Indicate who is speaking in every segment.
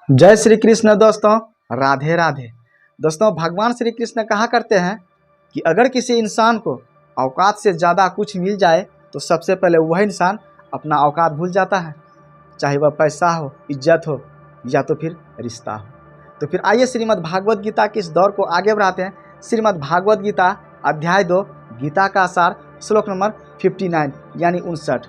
Speaker 1: जय श्री कृष्ण दोस्तों, राधे राधे। दोस्तों, भगवान श्री कृष्ण कहा करते हैं कि अगर किसी इंसान को औकात से ज़्यादा कुछ मिल जाए तो सबसे पहले वह इंसान अपना औकात भूल जाता है, चाहे वह पैसा हो, इज्जत हो या तो फिर रिश्ता हो। तो फिर आइए श्रीमद् भागवत गीता के इस दौर को आगे बढ़ाते हैं। श्रीमद् भागवत गीता अध्याय 2 गीता का सार श्लोक नंबर 59 यानी 59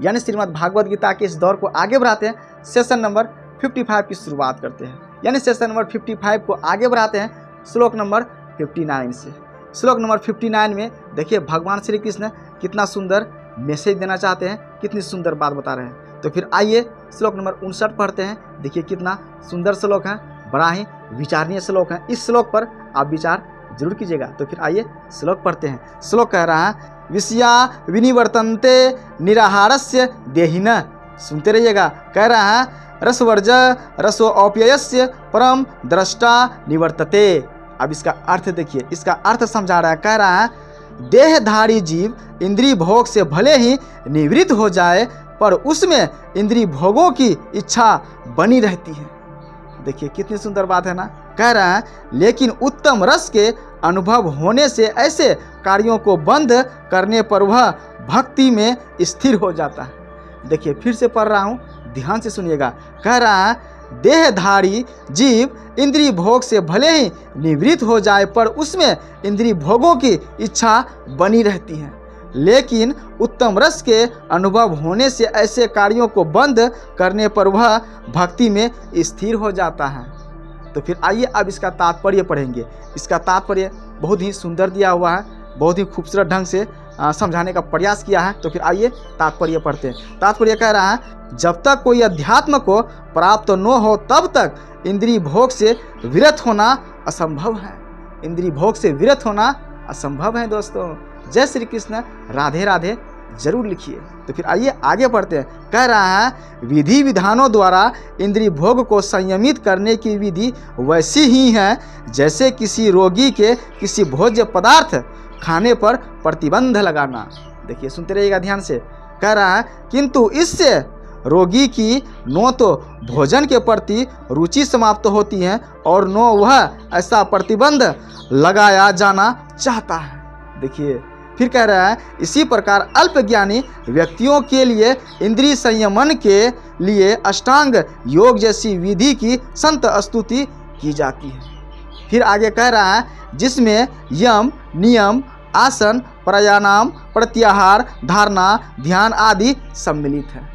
Speaker 1: यानी श्रीमद् भागवत गीता के इस दौर को आगे बढ़ाते हैं। सेशन नंबर 55 की शुरुआत करते हैं, यानी सेशन नंबर 55 को आगे बढ़ाते हैं श्लोक नंबर 59 से। श्लोक नंबर 59 में देखिए भगवान श्री कृष्ण कितना सुंदर मैसेज देना चाहते हैं, कितनी सुंदर बात बता रहे हैं। तो फिर आइए श्लोक नंबर 59 पढ़ते हैं। देखिए कितना सुंदर श्लोक है, बड़ा ही विचारणीय श्लोक है। इस श्लोक पर आप विचार जरूर कीजिएगा। तो फिर आइए श्लोक पढ़ते हैं। श्लोक कह रहा है, विषया विनिवर्तन्ते निराहारस्य देहिन। सुनते रहिएगा। कह रहा है, रसवर्ज रसो औप्ययस्य परम द्रष्टा निवर्तते। अब इसका अर्थ देखिए, इसका अर्थ समझा रहा है। कह रहा है, देहधारी जीव इंद्रिय भोग से भले ही निवृत्त हो जाए पर उसमें इंद्रिय भोगों की इच्छा बनी रहती है। देखिए कितनी सुंदर बात है ना। कह रहा है, लेकिन उत्तम रस के अनुभव होने से ऐसे कार्यों को बंद करने पर वह भक्ति में स्थिर हो जाता है। देखिए फिर से पढ़ रहा हूँ, ध्यान से सुनिएगा। कह रहा है, देहधारी जीव इंद्रिय भोग से भले ही निवृत्त हो जाए पर उसमें इंद्रिय भोगों की इच्छा बनी रहती है, लेकिन उत्तम रस के अनुभव होने से ऐसे कार्यों को बंद करने पर वह भक्ति में स्थिर हो जाता है। तो फिर आइए अब इसका तात्पर्य पढ़ेंगे। इसका तात्पर्य बहुत ही सुंदर दिया हुआ है, बहुत ही खूबसूरत ढंग से समझाने का प्रयास किया है। तो फिर आइए तात्पर्य पढ़ते हैं। तात्पर्य कह रहा है, जब तक कोई अध्यात्म को प्राप्त न हो तब तक इंद्रिय भोग से विरत होना असंभव है। इंद्रिय भोग से विरत होना असंभव है दोस्तों। जय श्री कृष्ण, राधे राधे जरूर लिखिए। तो फिर आइए आगे पढ़ते हैं। कह रहा है, विधि विधानों द्वारा इंद्रिय भोग को संयमित करने की विधि वैसी ही है जैसे किसी रोगी के किसी भोज्य पदार्थ खाने पर प्रतिबंध लगाना। देखिए सुनते रहिएगा ध्यान से। कह रहा है, किंतु इससे रोगी की न तो भोजन के प्रति रुचि समाप्त होती है और न वह ऐसा प्रतिबंध लगाया जाना चाहता है। देखिए फिर कह रहा है, इसी प्रकार अल्पज्ञानी व्यक्तियों के लिए इंद्रिय संयमन के लिए अष्टांग योग जैसी विधि की संत स्तुति की जाती है। फिर आगे कह रहा है, जिसमें यम नियम आसन प्राणायाम प्रत्याहार धारणा ध्यान आदि सम्मिलित है।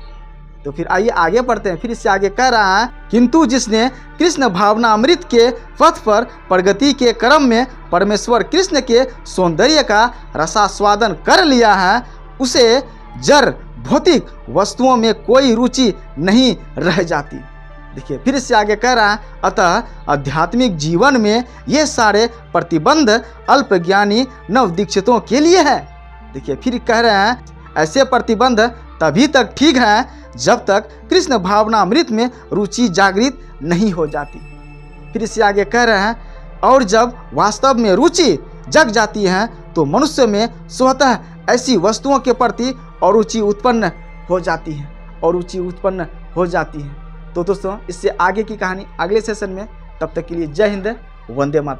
Speaker 1: तो फिर आइए आगे पढ़ते हैं। फिर इससे आगे कह रहा है, किंतु जिसने कृष्ण भावना अमृत के पथ पर प्रगति के क्रम में परमेश्वर कृष्ण के सौंदर्य का रसास्वादन कर लिया है, उसे जड़ भौतिक वस्तुओं में कोई रुचि नहीं रह जाती। देखिए फिर इससे आगे कह रहा है, अतः आध्यात्मिक जीवन में ये सारे प्रतिबंध अल्पज्ञानी नवदीक्षितों के लिए है। देखिए फिर कह रहे हैं, ऐसे प्रतिबंध तभी तक ठीक है जब तक कृष्ण भावना अमृत में रुचि जागृत नहीं हो जाती। फिर इससे आगे कह रहे हैं, और जब वास्तव में रुचि जग जाती है तो मनुष्य में स्वतः ऐसी वस्तुओं के प्रति अरुचि उत्पन्न हो जाती है और रुचि उत्पन्न हो जाती है। तो दोस्तों इससे आगे की कहानी अगले सेशन में। तब तक के लिए जय हिंद, वंदे मातरम।